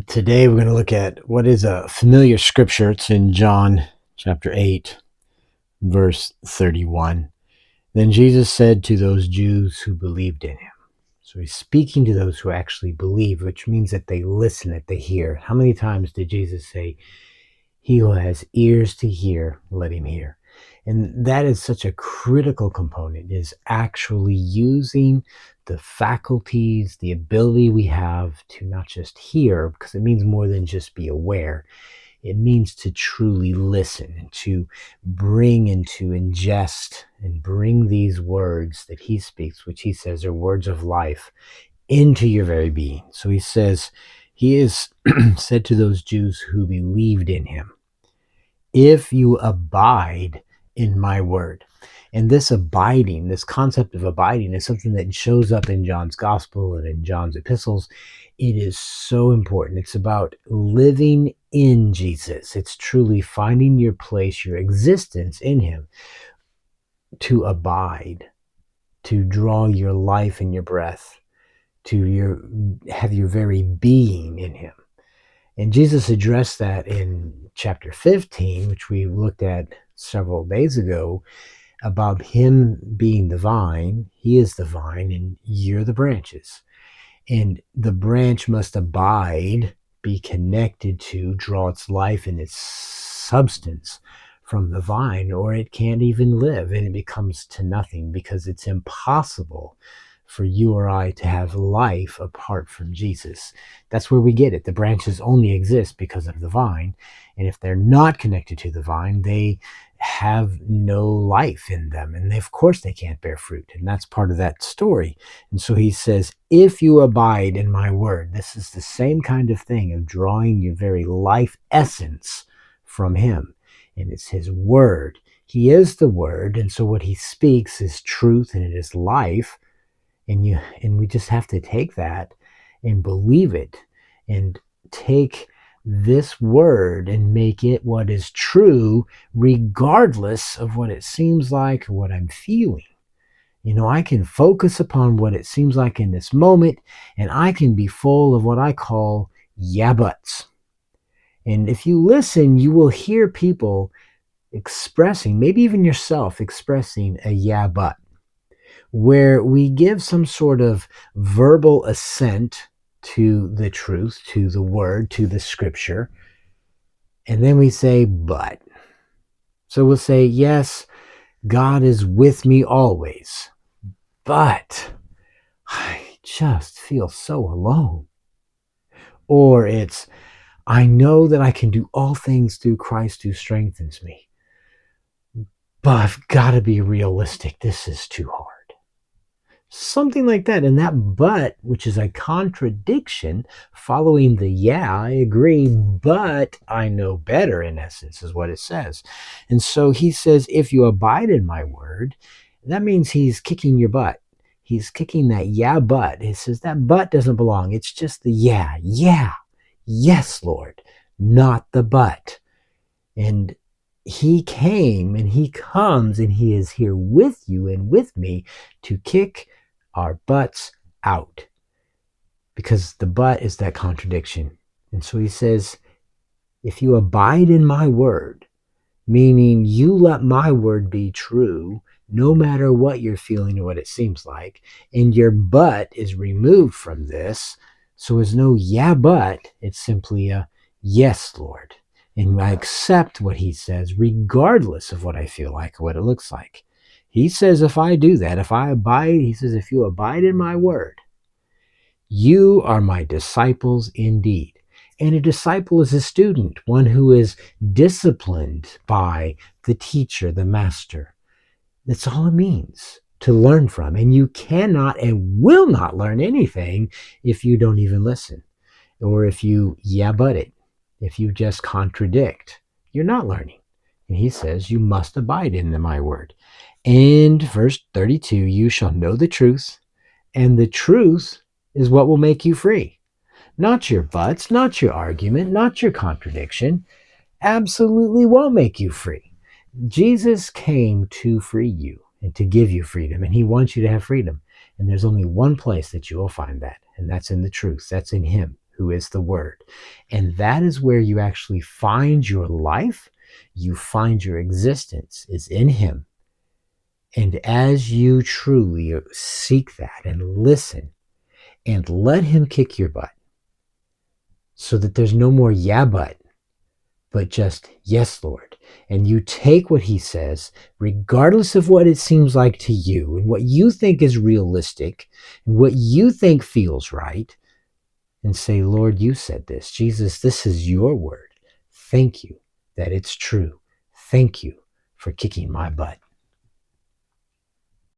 Today we're going to look at what is a familiar scripture. It's in John chapter 8, verse 31. Then Jesus said to those Jews who believed in him. So he's speaking to those who actually believe, which means that they listen, that they hear. How many times did Jesus say, "He who has ears to hear, let him hear"? And that is such a critical component, is actually using the faculties, the ability we have to not just hear, because it means more than just be aware. It means to truly listen and to bring and to ingest and bring these words that he speaks, which he says are words of life, into your very being. So he says, he is said to those Jews who believed in him, "If you abide in my word." And this abiding, this concept of abiding, is something that shows up in John's gospel and in John's epistles. It is so important. It's about living in Jesus. It's truly finding your place, your existence in him, to abide, to draw your life and your breath, have your very being in him. And Jesus addressed that in chapter 15, which we looked at several days ago, about him being the vine. He is the vine, and you're the branches. And the branch must abide, be connected to, draw its life and its substance from the vine, or it can't even live, and it becomes to nothing, because it's impossible for you or I to have life apart from Jesus. That's where we get it. The branches only exist because of the vine. And if they're not connected to the vine, they have no life in them. And of course they can't bear fruit. And that's part of that story. And so he says, "If you abide in my word," this is the same kind of thing of drawing your very life essence from him. And it's his word. He is the word. And so what he speaks is truth and it is life. And we just have to take that and believe it, and take this word and make it what is true, regardless of what it seems like or what I'm feeling. I can focus upon what it seems like in this moment, and I can be full of what I call yeah buts. And if you listen, you will hear people expressing, maybe even yourself expressing, a yeah but, where we give some sort of verbal assent to the truth, to the word, to the scripture, and then we say, "but." So we'll say, "Yes, God is with me always, but I just feel so alone." Or it's, "I know that I can do all things through Christ who strengthens me, but I've got to be realistic. This is too hard." Something like that. And that "but," which is a contradiction following the "yeah, I agree, but I know better," in essence, is what it says. And so he says, "If you abide in my word," that means he's kicking your butt. He's kicking that "yeah, but." He says that "but" doesn't belong. It's just the "yeah, yeah, yes, Lord," not the "but." And he came and he comes and he is here with you and with me to kick our butts out, because the "but" is that contradiction. And so he says, "If you abide in my word," meaning you let my word be true, no matter what you're feeling or what it seems like, and your "but" is removed from this. So there's no "yeah, but," it's simply a "yes, Lord." And I accept what he says, regardless of what I feel like or what it looks like. He says, if I do that, if I abide, he says, "If you abide in my word, you are my disciples indeed." And a disciple is a student, one who is disciplined by the teacher, the master. That's all it means, to learn from. And you cannot and will not learn anything if you don't even listen, or if you "yeah, but" it. If you just contradict, you're not learning. And he says, "You must abide in my word." And verse 32, "You shall know the truth, and the truth is what will make you free." Not your buts, not your argument, not your contradiction. Absolutely won't make you free. Jesus came to free you and to give you freedom, and he wants you to have freedom. And there's only one place that you will find that, and that's in the truth. That's in him who is the Word. And that is where you actually find your life. You find your existence is in Him. And as you truly seek that and listen and let Him kick your butt so that there's no more yeah, but just yes, Lord. And you take what He says, regardless of what it seems like to you and what you think is realistic and what you think feels right, and say, Lord, you said this. Jesus, this is your word. Thank you that it's true. Thank you for kicking my butt.